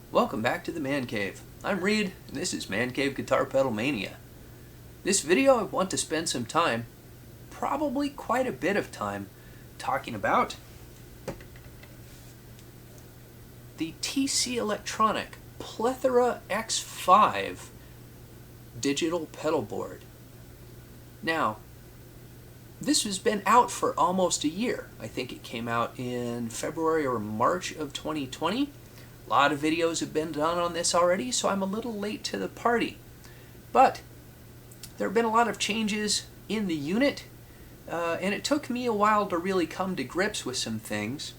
Welcome back to the Man Cave. I'm Reed, and this is Man Cave Guitar Pedal Mania. This video I want to spend some time, probably quite a bit of time, talking about the TC Electronic Plethora X5 digital pedal board. Now, this has been out for almost a year. I think it came out in February or March of 2020. A lot of videos have been done on this already, so I'm a little late to the party. But there have been a lot of changes in the unit, and it took me a while to really come to grips with some things.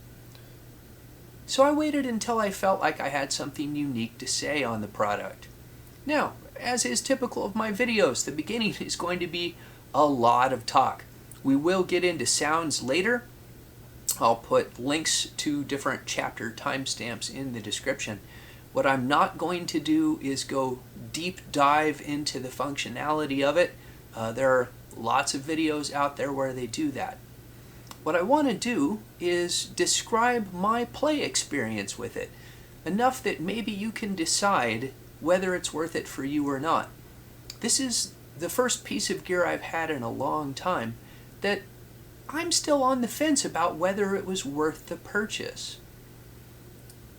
So I waited until I felt like I had something unique to say on the product. Now, as is typical of my videos, the beginning is going to be a lot of talk. We will get into sounds later. I'll put links to different chapter timestamps in the description. What I'm not going to do is go deep dive into the functionality of it. There are lots of videos out there where they do that. What I want to do is describe my play experience with it, enough that maybe you can decide whether it's worth it for you or not. This is the first piece of gear I've had in a long time that I'm still on the fence about whether it was worth the purchase.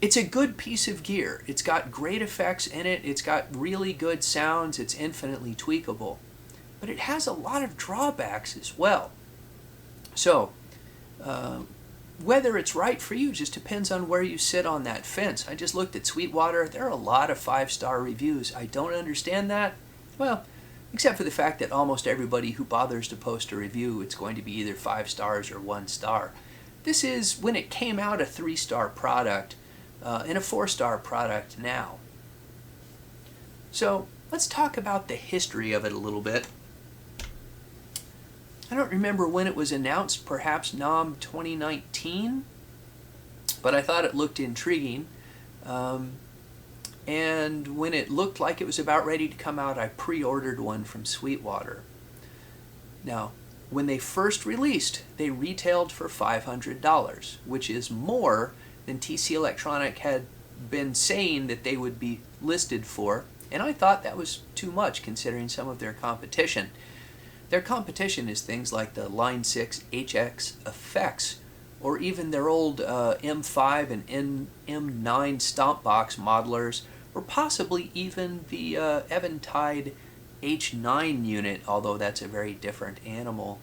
It's a good piece of gear. It's got great effects in it. It's got really good sounds. It's infinitely tweakable. But it has a lot of drawbacks as well. So, whether it's right for you just depends on where you sit on that fence. I just looked at Sweetwater. There are a lot of 5-star reviews. I don't understand that. Well, except for the fact that almost everybody who bothers to post a review, it's going to be either 5 stars or 1 star. This is, when it came out, a 3-star product and a 4-star product now. So let's talk about the history of it a little bit. I don't remember when it was announced, perhaps NOM 2019, but I thought it looked intriguing. And when it looked like it was about ready to come out, I pre-ordered one from Sweetwater. Now, when they first released, they retailed for $500, which is more than TC Electronic had been saying that they would be listed for, and I thought that was too much considering some of their competition. Their competition is things like the Line 6 HX effects, or even their old M5 and M9 stomp box modelers, or possibly even the Eventide H9 unit, although that's a very different animal.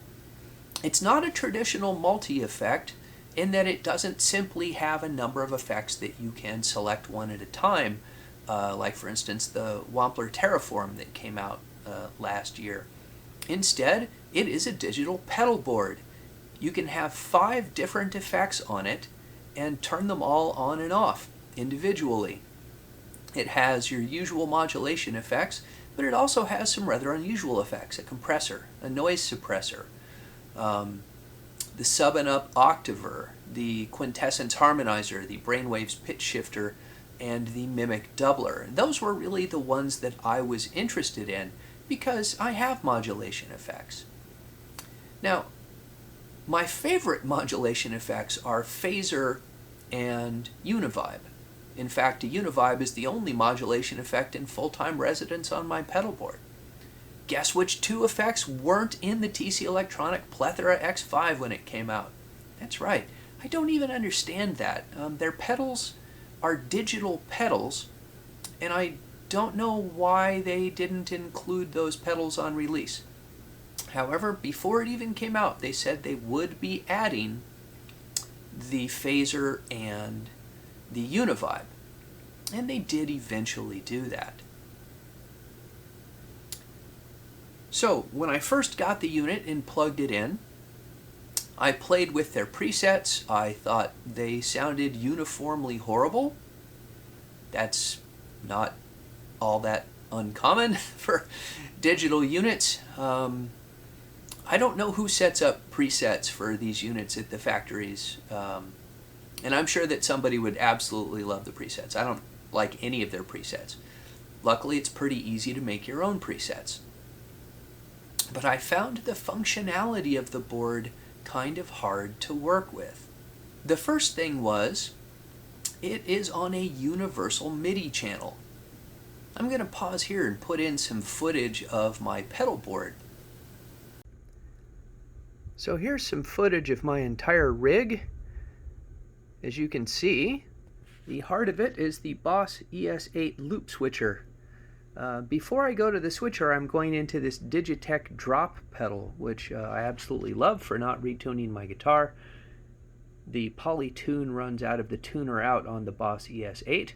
It's not a traditional multi-effect in that it doesn't simply have a number of effects that you can select one at a time, like for instance the Wampler Terraform that came out last year. Instead, it is a digital pedal board. You can have 5 different effects on it and turn them all on and off individually. It has your usual modulation effects, but it also has some rather unusual effects: a compressor, a noise suppressor, the sub and up octaver, the quintessence harmonizer, the brainwaves pitch shifter, and the mimic doubler. And those were really the ones that I was interested in because I have modulation effects. Now, my favorite modulation effects are phaser and univibe. In fact, a univibe is the only modulation effect in full-time residence on my pedal board. Guess which 2 effects weren't in the TC Electronic Plethora X5 when it came out? That's right. I don't even understand that. Their pedals are digital pedals, and I don't know why they didn't include those pedals on release. However, before it even came out, they said they would be adding the phaser and the univibe, and they did eventually do that. So when I first got the unit and plugged it in, I played with their presets. I thought they sounded uniformly horrible. That's not all that uncommon for digital units. I don't know who sets up presets for these units at the factories, and I'm sure that somebody would absolutely love the presets. I don't like any of their presets. Luckily, it's pretty easy to make your own presets. But I found the functionality of the board kind of hard to work with. The first thing was it is on a universal MIDI channel. I'm going to pause here and put in some footage of my pedal board. So here's some footage of my entire rig. As you can see, the heart of it is the Boss ES8 loop switcher. Before I go to the switcher, I'm going into this Digitech drop pedal, which I absolutely love for not retuning my guitar. The Polytune runs out of the tuner out on the Boss ES8.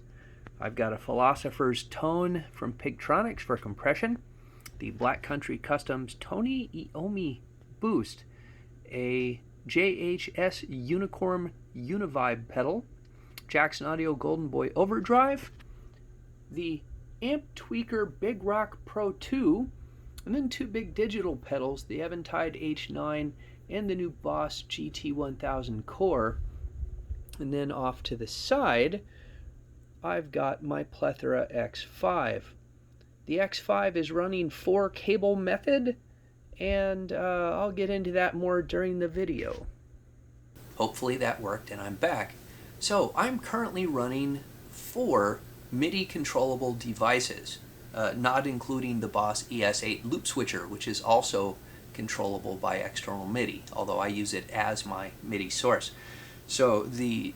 I've got a Philosopher's Tone from Pigtronics for compression, the Black Country Customs Tony Iommi Boost, a JHS Unicorn Univibe pedal, Jackson Audio Golden Boy Overdrive, the Amp Tweaker Big Rock Pro 2, and then two big digital pedals, the Eventide H9 and the new Boss GT1000 Core. And then off to the side, I've got my Plethora X5. The X5 is running 4-cable method, and I'll get into that more during the video. Hopefully that worked and I'm back. So I'm currently running 4 MIDI controllable devices, not including the Boss ES8 loop switcher, which is also controllable by external MIDI, although I use it as my MIDI source. So the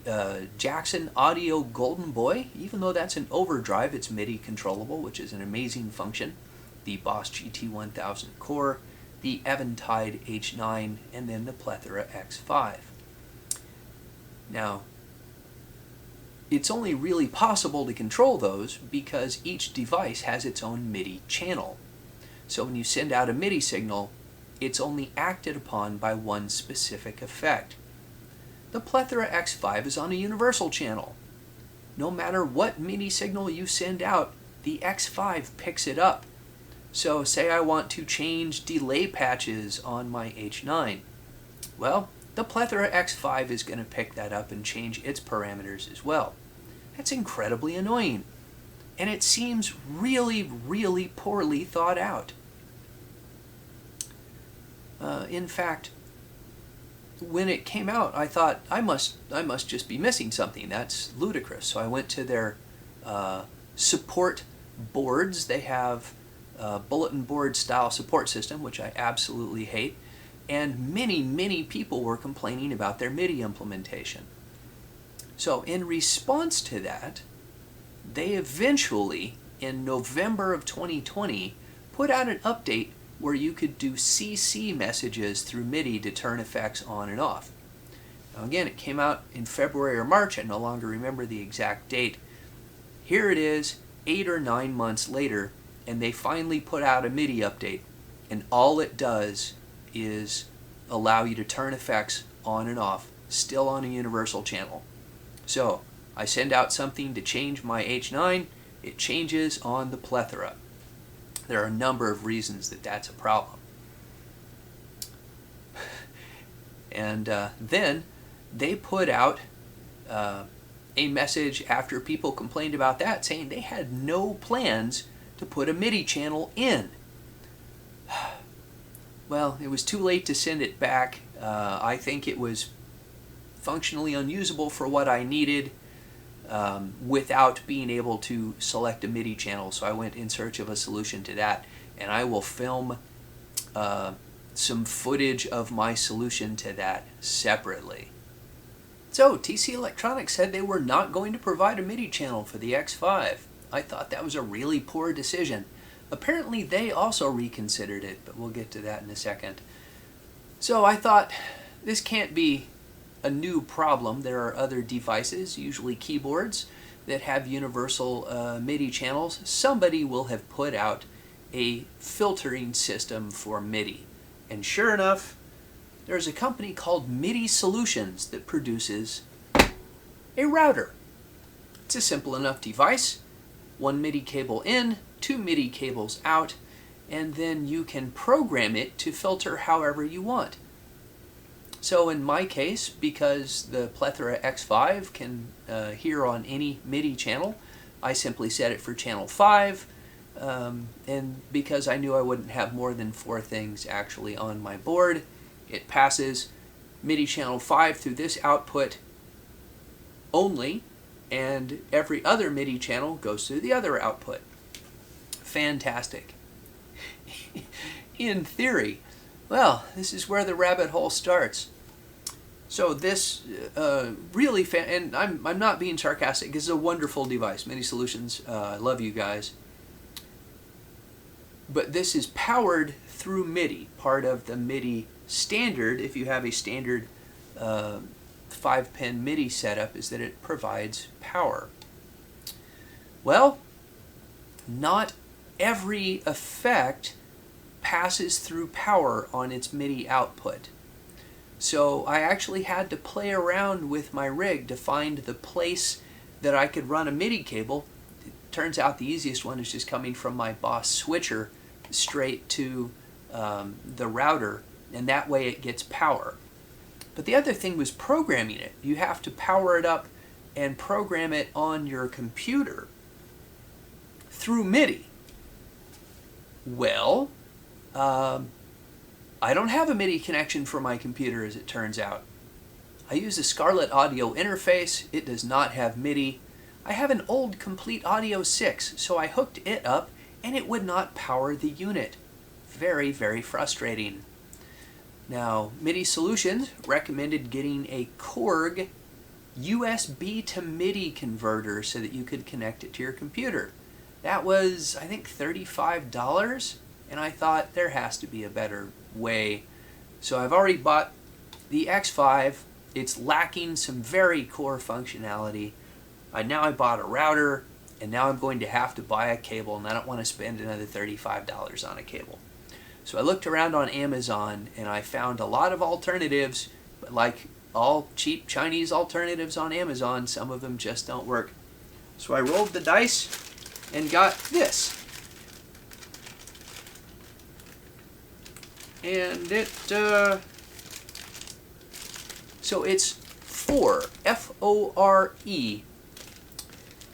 Jackson Audio Golden Boy, even though that's an overdrive, it's MIDI controllable, which is an amazing function. The Boss GT1000 Core, the Eventide H9, and then the Plethora X5. Now, it's only really possible to control those because each device has its own MIDI channel. So when you send out a MIDI signal, it's only acted upon by one specific effect. The Plethora X5 is on a universal channel. No matter what MIDI signal you send out, the X5 picks it up. So say I want to change delay patches on my H9. Well, the Plethora X5 is going to pick that up and change its parameters as well. That's incredibly annoying. And it seems really, really poorly thought out. In fact, when it came out, I thought, I must just be missing something. That's ludicrous. So I went to their support boards. They have a bulletin board style support system, which I absolutely hate. And many, many people were complaining about their MIDI implementation. So in response to that, they eventually, in November of 2020, put out an update where you could do CC messages through MIDI to turn effects on and off. Now again, it came out in February or March. I no longer remember the exact date. Here it is, 8 or 9 months later, and they finally put out a MIDI update. And all it does is allow you to turn effects on and off, still on a universal channel. So I send out something to change my H9, it changes on the Plethora. There are a number of reasons that that's a problem. And then they put out a message after people complained about that saying they had no plans to put a MIDI channel in. Well, it was too late to send it back. I think it was functionally unusable for what I needed without being able to select a MIDI channel. So I went in search of a solution to that, and I will film some footage of my solution to that separately. So TC Electronics said they were not going to provide a MIDI channel for the X5. I thought that was a really poor decision. Apparently they also reconsidered it, but we'll get to that in a second. So I thought, this can't be a new problem. There are other devices, usually keyboards, that have universal MIDI channels. Somebody will have put out a filtering system for MIDI. And sure enough, there's a company called Midi Solutions that produces a router. It's a simple enough device. One MIDI cable in, 2 MIDI cables out, and then you can program it to filter however you want. So in my case, because the Plethora X5 can hear on any MIDI channel, I simply set it for channel 5, and because I knew I wouldn't have more than 4 things actually on my board, it passes MIDI channel 5 through this output only, and every other MIDI channel goes to the other output. Fantastic. In theory. Well, this is where the rabbit hole starts. So this really, and I'm not being sarcastic, this is a wonderful device. Midi Solutions, I love you guys. But this is powered through MIDI. Part of the MIDI standard, if you have a standard 5-pin MIDI setup, is that it provides power. Well, not every effect passes through power on its MIDI output. So I actually had to play around with my rig to find the place that I could run a MIDI cable. It turns out the easiest one is just coming from my Boss switcher straight to the router, and that way it gets power. But the other thing was programming it. You have to power it up and program it on your computer through MIDI. Well, I don't have a MIDI connection for my computer, as it turns out. I use a Scarlett Audio interface. It does not have MIDI. I have an old Complete Audio 6, so I hooked it up and it would not power the unit. Very, very frustrating. Now, Midi Solutions recommended getting a Korg USB to MIDI converter so that you could connect it to your computer. That was, I think, $35, and I thought there has to be a better way. So I've already bought the X5. It's lacking some very core functionality. Now I bought a router, and now I'm going to have to buy a cable, and I don't want to spend another $35 on a cable. So I looked around on Amazon, and I found a lot of alternatives, but like all cheap Chinese alternatives on Amazon, some of them just don't work. So I rolled the dice and got this. And it, so it's F-O-R-E,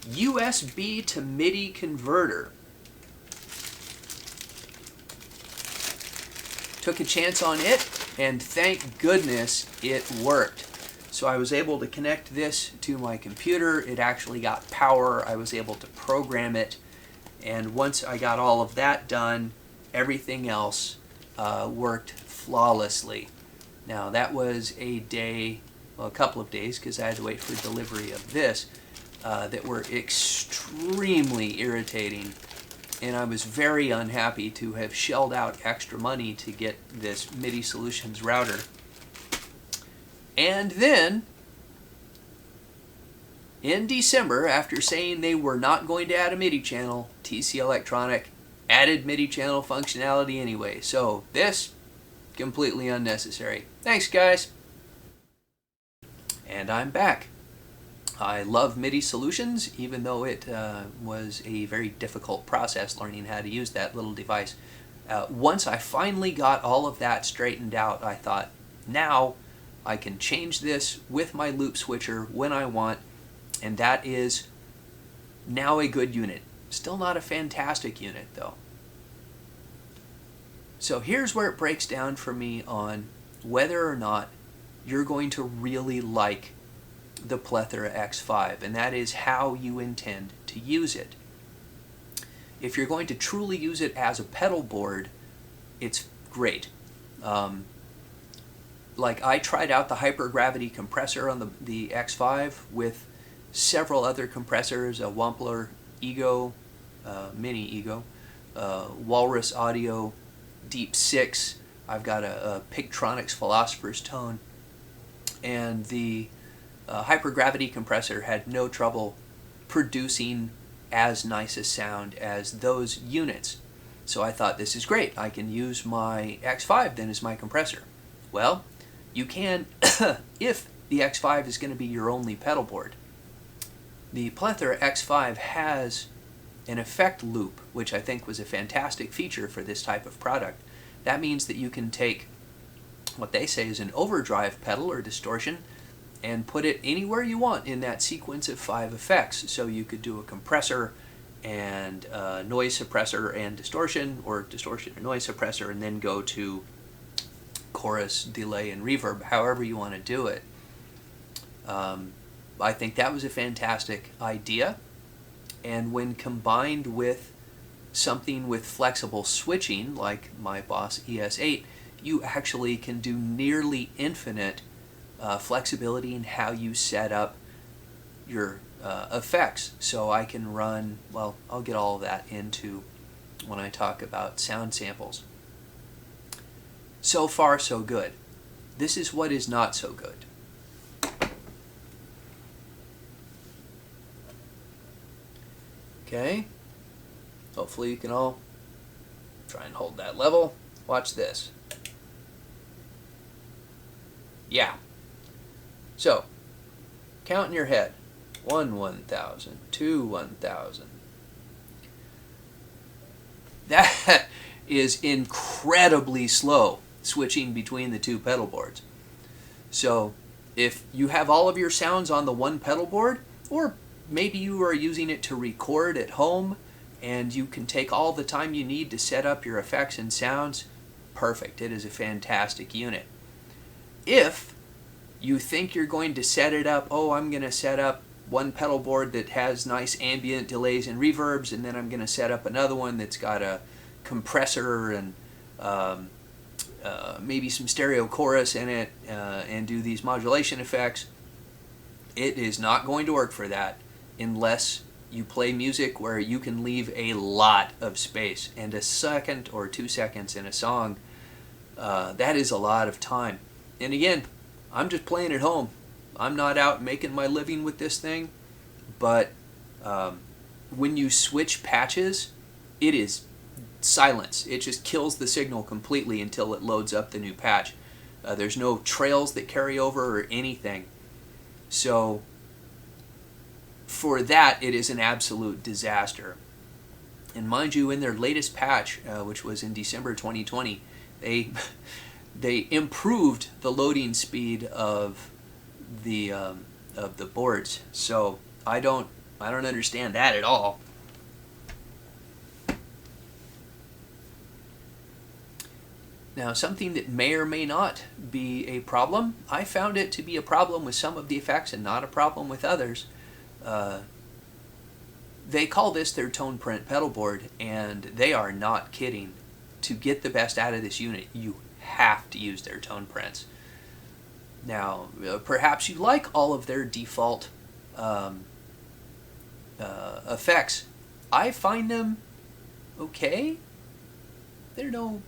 USB to MIDI converter. Took a chance on it, and thank goodness it worked. So I was able to connect this to my computer. It actually got power. I was able to program it, and once I got all of that done, everything else worked flawlessly. Now that was a day, well, a couple of days, because I had to wait for delivery of this, that were extremely irritating. And I was very unhappy to have shelled out extra money to get this Midi Solutions router. And then, in December, after saying they were not going to add a MIDI channel, TC Electronic added MIDI channel functionality anyway. So this, completely unnecessary. Thanks, guys. And I'm back. I love Midi Solutions, even though it was a very difficult process learning how to use that little device. Once I finally got all of that straightened out, I thought, now I can change this with my loop switcher when I want, and that is now a good unit. Still not a fantastic unit, though. So here's where it breaks down for me on whether or not you're going to really like the Plethora X5, and that is how you intend to use it. If you're going to truly use it as a pedal board, it's great. Like I tried out the hypergravity compressor on the X5 with several other compressors, a Wampler Ego, Mini Ego, Walrus Audio Deep 6. I've got a Pigtronics Philosopher's Tone, and the hypergravity compressor had no trouble producing as nice a sound as those units. So I thought, this is great. I can use my X5 then as my compressor. Well, you can if the X5 is going to be your only pedal board. The Plethora X5 has an effect loop, which I think was a fantastic feature for this type of product. That means that you can take what they say is an overdrive pedal or distortion and put it anywhere you want in that sequence of 5 effects. So you could do a compressor and noise suppressor and distortion, or distortion or noise suppressor, and then go to chorus, delay, and reverb, however you want to do it. I think that was a fantastic idea. And when combined with something with flexible switching, like my Boss ES8, you actually can do nearly infinite flexibility in how you set up your effects. So I can run, well, I'll get all of that into when I talk about sound samples. So far, so good. This is what is not so good. Okay, hopefully you can all try and hold that level. Watch this. Yeah. So, count in your head. 1 1,000, 2 1,000. That is incredibly slow switching between the two pedal boards. So if you have all of your sounds on the one pedal board, or maybe you are using it to record at home and you can take all the time you need to set up your effects and sounds, perfect. It is a fantastic unit. If you think you're going to set it up, oh, I'm going to set up one pedal board that has nice ambient delays and reverbs, and then I'm going to set up another one that's got a compressor and maybe some stereo chorus in it and do these modulation effects. It is not going to work for that unless you play music where you can leave a lot of space, and a second or 2 seconds in a song, that is a lot of time. And again, I'm just playing at home. I'm not out making my living with this thing, but when you switch patches, it is silence. It just kills the signal completely until it loads up the new patch. There's no trails that carry over or anything. So for that, it is an absolute disaster. And mind you, in their latest patch, which was in December 2020, they improved the loading speed of the boards. So I don't understand that at all. Now, something that may or may not be a problem, I found it to be a problem with some of the effects and not a problem with others. They call this their tone print pedal board, and they are not kidding. To get the best out of this unit, you have to use their tone prints. Now, perhaps you like all of their default effects. I find them okay. They're no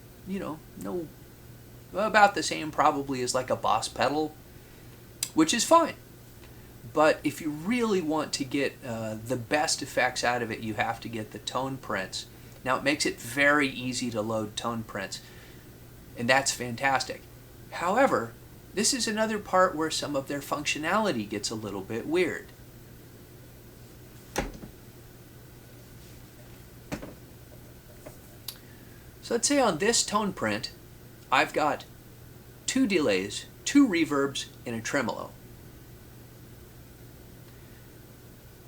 about the same probably as like a Boss pedal, which is fine. But if you really want to get the best effects out of it, you have to get the tone prints. Now, it makes it very easy to load tone prints, and that's fantastic. However, this is another part where some of their functionality gets a little bit weird. So let's say on this tone print, I've got 2 delays, 2 reverbs, and a tremolo.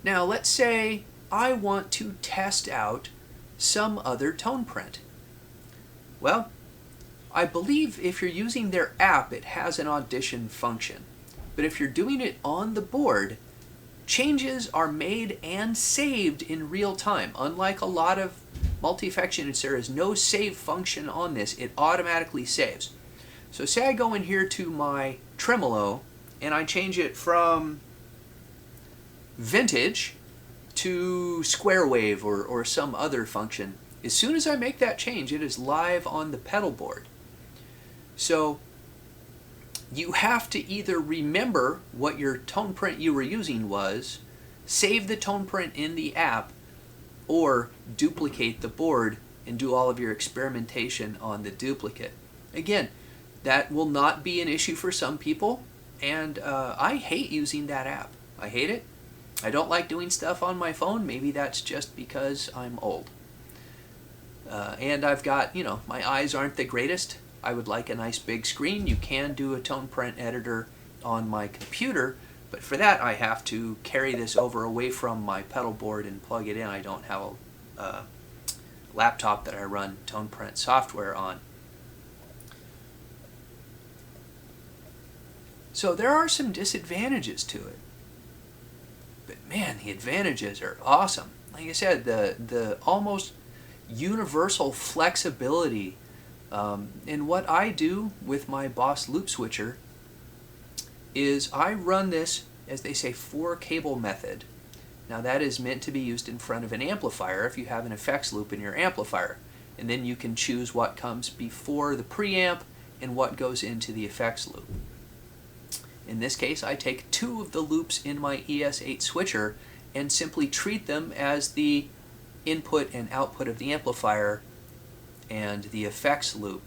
Now let's say I want to test out some other tone print. Well, I believe if you're using their app, it has an audition function. But if you're doing it on the board, changes are made and saved in real time. Unlike a lot of multi-effect units, there is no save function on this. It automatically saves. So say I go in here to my tremolo and I change it from vintage to square wave or some other function. As soon as I make that change, it is live on the pedal board. So you have to either remember what your tone print you were using was, save the tone print in the app, or duplicate the board and do all of your experimentation on the duplicate. Again, that will not be an issue for some people, and I hate using that app. I hate it. I don't like doing stuff on my phone. Maybe that's just because I'm old. And I've got, my eyes aren't the greatest. I would like a nice big screen. You can do a tone print editor on my computer, but for that I have to carry this over away from my pedal board and plug it in. I don't have a laptop that I run tone print software on. So there are some disadvantages to it. But man, the advantages are awesome. Like I said, the almost universal flexibility. And what I do with my Boss loop switcher is I run this, as they say, 4-cable method. Now that is meant to be used in front of an amplifier if you have an effects loop in your amplifier. And then you can choose what comes before the preamp and what goes into the effects loop. In this case, I take 2 of the loops in my ES8 switcher and simply treat them as the input and output of the amplifier and the effects loop.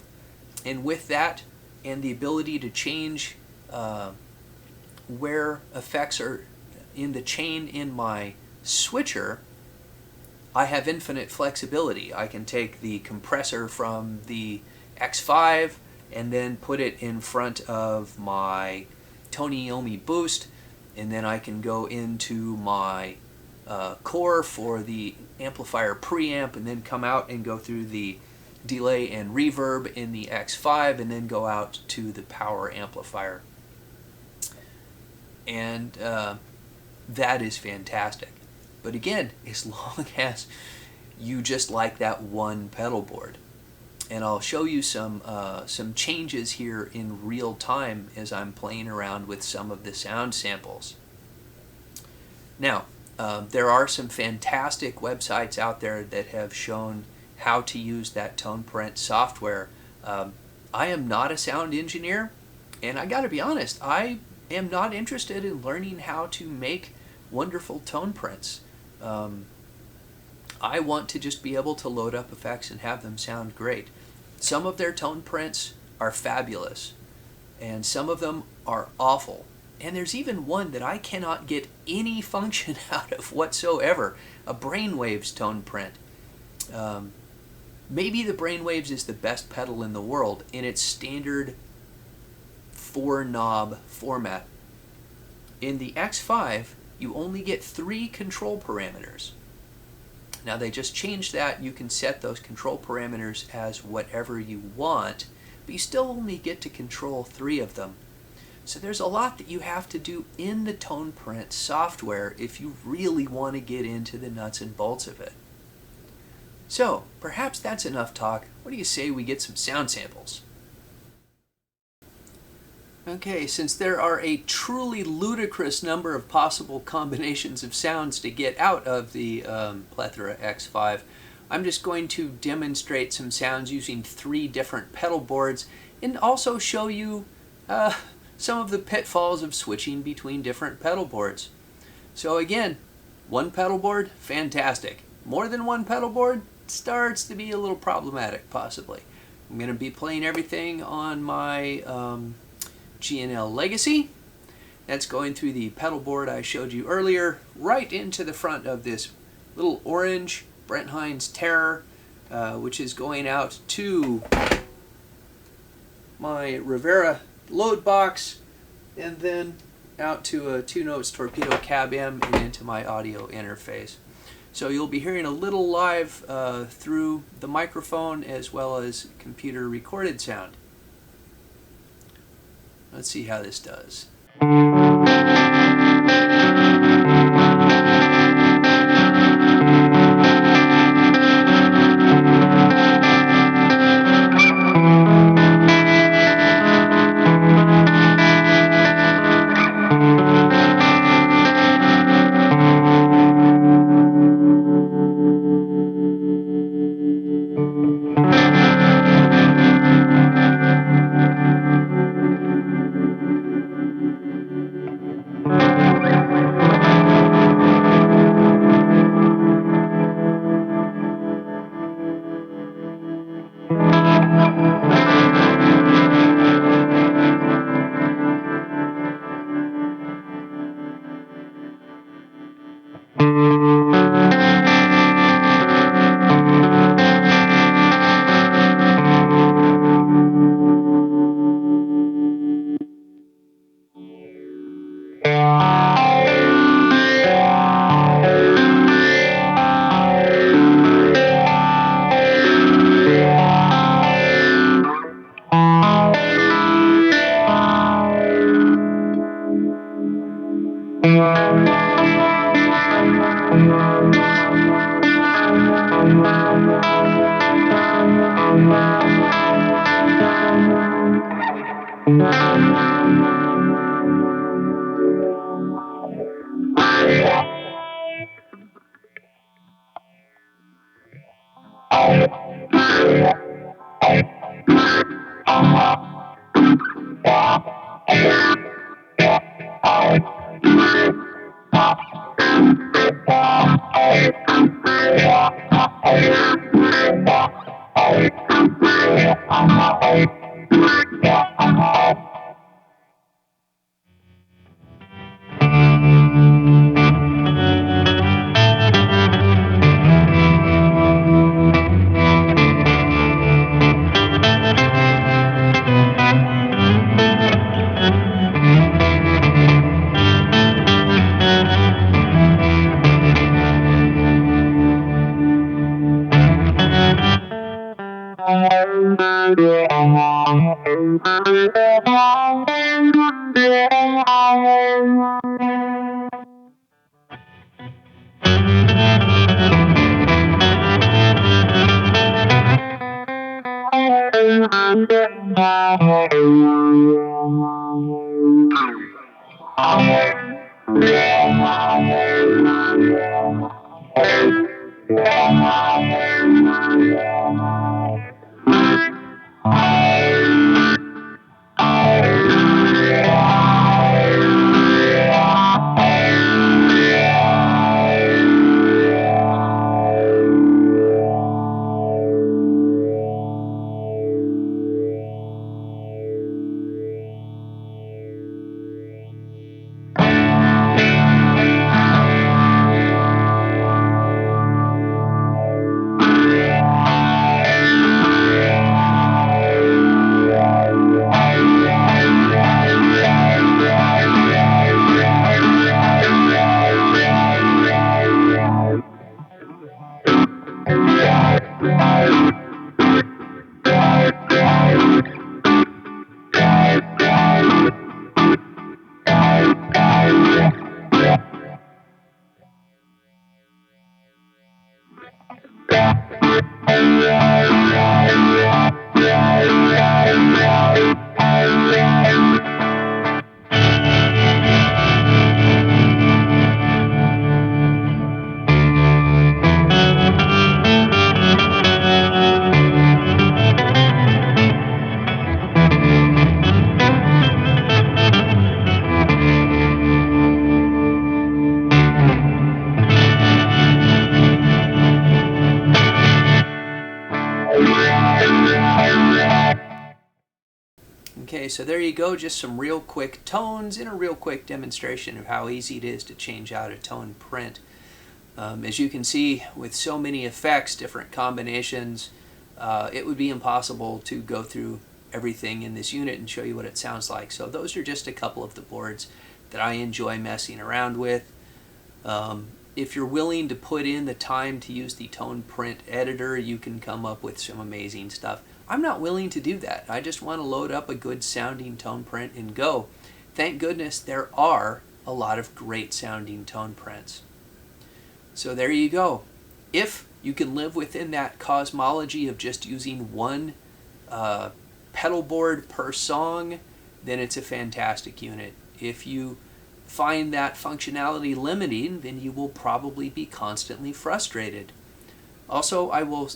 And with that and the ability to change where effects are in the chain in my switcher, I have infinite flexibility. I can take the compressor from the X5 and then put it in front of my Tony Iommi boost, and then I can go into my core for the amplifier preamp and then come out and go through the delay and reverb in the X5 and then go out to the power amplifier. And that is fantastic. But again, as long as you just like that one pedal board. And I'll show you some changes here in real time as I'm playing around with some of the sound samples. Now, there are some fantastic websites out there that have shown how to use that TonePrint software. I am not a sound engineer, and I gotta be honest, I am not interested in learning how to make wonderful tone prints. I want to just be able to load up effects and have them sound great. Some of their tone prints are fabulous, and some of them are awful. And there's even one that I cannot get any function out of whatsoever, a Brainwaves tone print. Maybe the Brainwaves is the best pedal in the world in its standard 4-knob format. In the X5, you only get 3 control parameters. Now they just changed that. You can set those control parameters as whatever you want, but you still only get to control 3 of them. So there's a lot that you have to do in the TonePrint software if you really want to get into the nuts and bolts of it. So perhaps that's enough talk. What do you say we get some sound samples? Okay, since there are a truly ludicrous number of possible combinations of sounds to get out of the Plethora X5, I'm just going to demonstrate some sounds using 3 different pedal boards and also show you some of the pitfalls of switching between different pedal boards. So again, 1 pedal board, fantastic. More than 1 pedal board starts to be a little problematic, possibly. I'm going to be playing everything on my G&L Legacy. That's going through the pedal board I showed you earlier, right into the front of this little orange Brent Hines Terror, which is going out to my Rivera load box, and then out to a 2 Notes Torpedo Cab M and into my audio interface. So you'll be hearing a little live through the microphone as well as computer recorded sound. Let's see how this does. Okay, so there you go, just some real quick tones and a real quick demonstration of how easy it is to change out a tone print. As you can see, with so many effects, different combinations, it would be impossible to go through everything in this unit and show you what it sounds like. So those are just a couple of the boards that I enjoy messing around with. If you're willing to put in the time to use the tone print editor, you can come up with some amazing stuff. I'm not willing to do that. I just want to load up a good sounding tone print and go. Thank goodness there are a lot of great sounding tone prints. So there you go. If you can live within that cosmology of just using one pedal board per song, then it's a fantastic unit. If you find that functionality limiting, then you will probably be constantly frustrated. Also, I will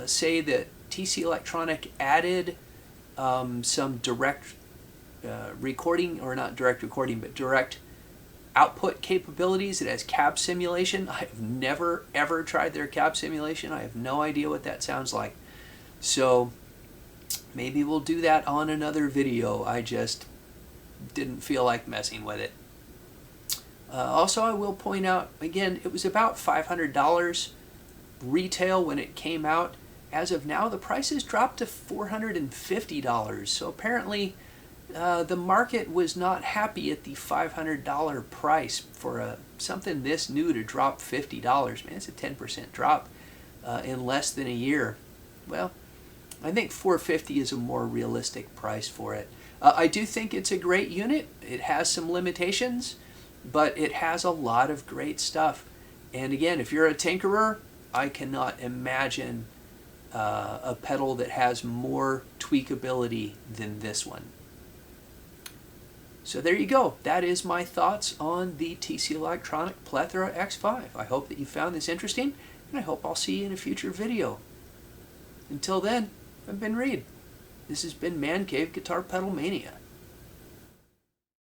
say that TC Electronic added some direct recording, or not direct recording, but direct output capabilities. It has cab simulation. I have never ever tried their cab simulation. I have no idea what that sounds like. So maybe we'll do that on another video. I just didn't feel like messing with it. Also, I will point out, again, it was about $500 retail when it came out. As of now, the price has dropped to $450. So apparently the market was not happy at the $500 price for something this new to drop $50. Man, it's a 10% drop in less than a year. Well, I think $450 is a more realistic price for it. I do think it's a great unit. It has some limitations, but it has a lot of great stuff. And again, if you're a tinkerer, I cannot imagine a pedal that has more tweakability than this one. So there you go. That is my thoughts on the TC Electronic Plethora X5. I hope that you found this interesting, and I hope I'll see you in a future video. Until then, I've been Reed. This has been Man Cave Guitar Pedal Mania.